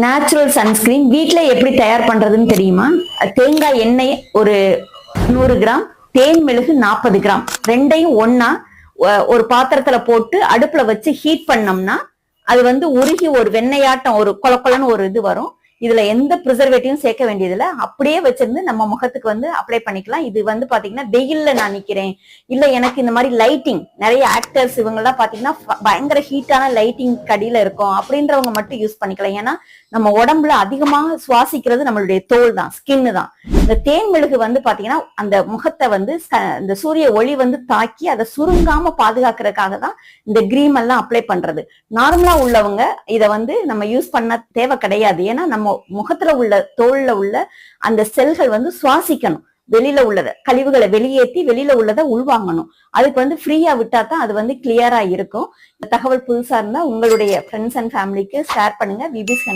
Natural sunscreen வீட்ல எப்படி தயார் பண்றதுன்னு தெரியுமா? தேங்காய் எண்ணெய் ஒரு 100 கிராம், தேன் மெழுகு 40 கிராம், ரெண்டையும் ஒன்னா ஒரு பாத்திரத்துல போட்டு அடுப்புல வச்சு ஹீட் பண்ணோம்னா அது வந்து உருகி ஒரு வெண்ணெயாட்டம் ஒரு கொலன்னு ஒரு இது வரும். இதுல எந்த ப்ரிசர்வேட்டிவும் சேர்க்க வேண்டியதுல அப்படியே வச்சிருந்து நம்ம முகத்துக்கு வந்து அப்ளை பண்ணிக்கலாம். இது வந்து பாத்தீங்கன்னா வெயில்ல நான் நிக்கிறேன், இல்ல எனக்கு இந்த மாதிரி லைட்டிங், நிறைய ஆக்டர்ஸ் இவங்க எல்லாம் பாத்தீங்கன்னா பயங்கர ஹீட்டான லைட்டிங் கடியில இருக்கும் அப்படின்றவங்க மட்டும் யூஸ் பண்ணிக்கலாம். ஏன்னா நம்ம உடம்புல அதிகமாக சுவாசிக்கிறது நம்மளுடைய தோல் தான், ஸ்கின்னு தான். இந்த தேன் மெழுகு வந்து பாத்தீங்கன்னா அந்த முகத்தை வந்து இந்த சூரிய ஒளி வந்து தாக்கி அதை சுருங்காம பாதுகாக்கிறதுக்காக தான் இந்த கிரீம் எல்லாம் அப்ளை பண்றது. நார்மலா உள்ளவங்க இதை வந்து நம்ம யூஸ் பண்ண தேவை கிடையாது. ஏன்னா நம்ம முகத்துல உள்ள தோல்ல உள்ள அந்த செல்கள் வந்து சுவாசிக்கணும். வெளியில உள்ளத கழிவுகளை வெளியேற்றி வெளியில உள்ளதை உள்வாங்கணும். அதுக்கு வந்து ஃப்ரீயா விட்டா தான் அது வந்து கிளியரா இருக்கும். இந்த தகவல் புதுசா இருந்தா உங்களுடைய ஃப்ரெண்ட்ஸ் அண்ட் ஃபேமிலிக்கு ஷேர் பண்ணுங்க. விபிஸ்